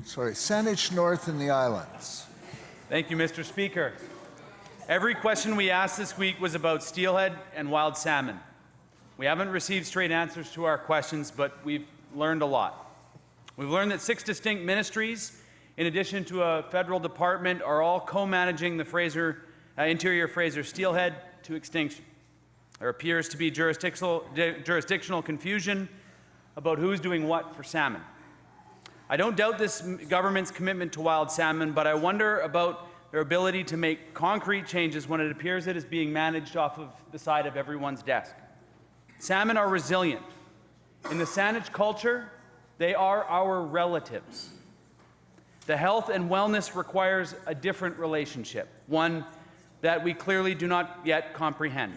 Saanich North and the Islands. Thank you, Mr. Speaker. Every question we asked this week was about steelhead and wild salmon. We haven't received straight answers to our questions, but we've learned a lot. We've learned that 6 distinct ministries, in addition to a federal department, are all co-managing the Interior Fraser steelhead to extinction. There appears to be jurisdictional confusion about who's doing what for salmon. I don't doubt this government's commitment to wild salmon, but I wonder about their ability to make concrete changes when it appears it is being managed off of the side of everyone's desk. Salmon are resilient. In the Saanich culture, they are our relatives. The health and wellness requires a different relationship, one that we clearly do not yet comprehend.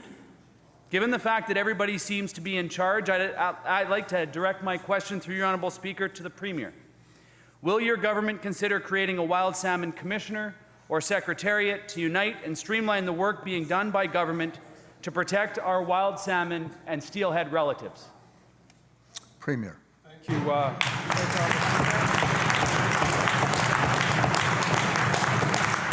Given the fact that everybody seems to be in charge, I'd like to direct my question through your Honourable Speaker to the Premier. Will your government consider creating a Wild Salmon Commissioner or Secretariat to unite and streamline the work being done by government to protect our wild salmon and steelhead relatives? Premier. Thank you.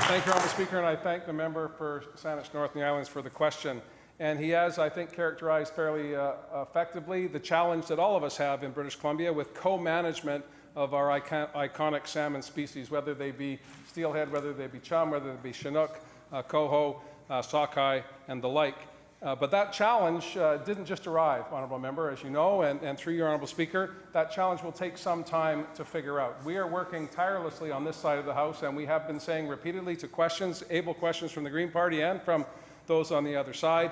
Thank you, Honourable Speaker, and I thank the member for Saanich North and the Islands for the question. And he has, I think, characterized fairly effectively the challenge that all of us have in British Columbia with co-management of our iconic salmon species, whether they be steelhead, whether they be chum, whether they be chinook, coho, sockeye, and the like. But that challenge didn't just arrive, Honourable Member, as you know, and through your Honourable Speaker, that challenge will take some time to figure out. We are working tirelessly on this side of the House, and we have been saying repeatedly to able questions from the Green Party and from those on the other side,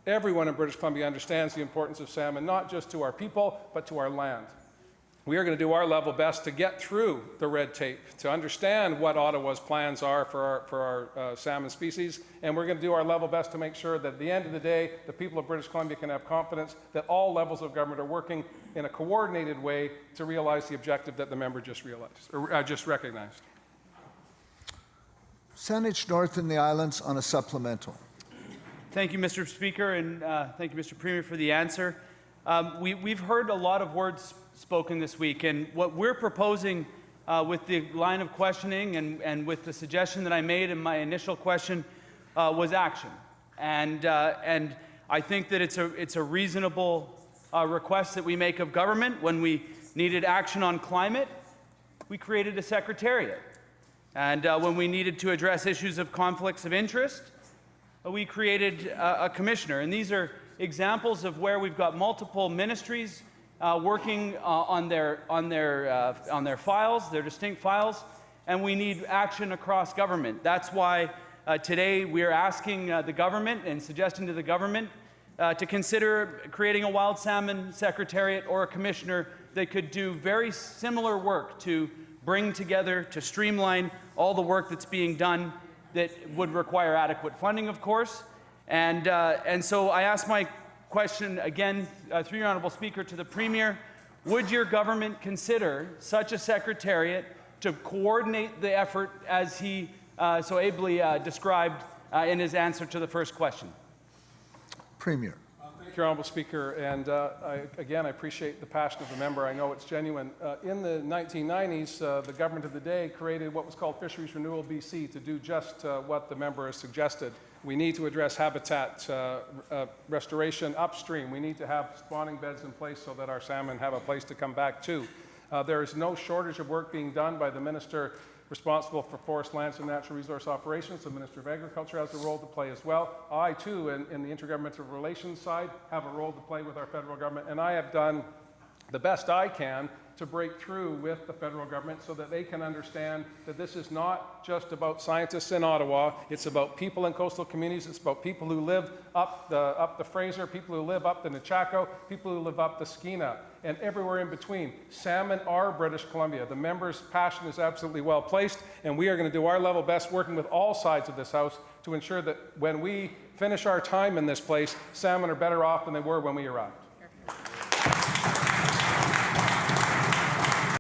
everyone in British Columbia understands the importance of salmon, not just to our people, but to our land. We are going to do our level best to get through the red tape, to understand what Ottawa's plans are for our salmon species, and we're going to do our level best to make sure that at the end of the day, the people of British Columbia can have confidence that all levels of government are working in a coordinated way to realize the objective that the member just recognized. Saanich North and the Islands on a supplemental. Thank you, Mr. Speaker, and thank you, Mr. Premier, for the answer. We've heard a lot of words spoken this week, and what we're proposing with the line of questioning and with the suggestion that I made in my initial question was action. And I think that it's a reasonable request that we make of government. When we needed action on climate, we created a secretariat. And when we needed to address issues of conflicts of interest, we created a commissioner. And these are examples of where we've got multiple ministries working on their files, their distinct files, and we need action across government. That's why today we are asking the government and suggesting to the government to consider creating a Wild Salmon Secretariat or a commissioner that could do very similar work to bring together, to streamline all the work that's being done that would require adequate funding, of course. And so I ask my question again through your Honourable Speaker to the Premier. Would your government consider such a secretariat to coordinate the effort as he so ably described in his answer to the first question? Premier. Thank you, Honourable Speaker, and I appreciate the passion of the member. I know it's genuine. In the 1990s, the government of the day created what was called Fisheries Renewal BC to do just what the member has suggested. We need to address habitat restoration upstream. We need to have spawning beds in place so that our salmon have a place to come back to. There is no shortage of work being done by the Minister responsible for forest, lands, and natural resource operations. The Minister of Agriculture has a role to play as well. I, too, in the intergovernmental relations side, have a role to play with our federal government, and I have done the best I can to break through with the federal government so that they can understand that this is not just about scientists in Ottawa, it's about people in coastal communities, it's about people who live up the Fraser, people who live up the Nechako, people who live up the Skeena, and everywhere in between. Salmon are British Columbia. The member's passion is absolutely well placed, and we are going to do our level best working with all sides of this House to ensure that when we finish our time in this place, salmon are better off than they were when we arrived.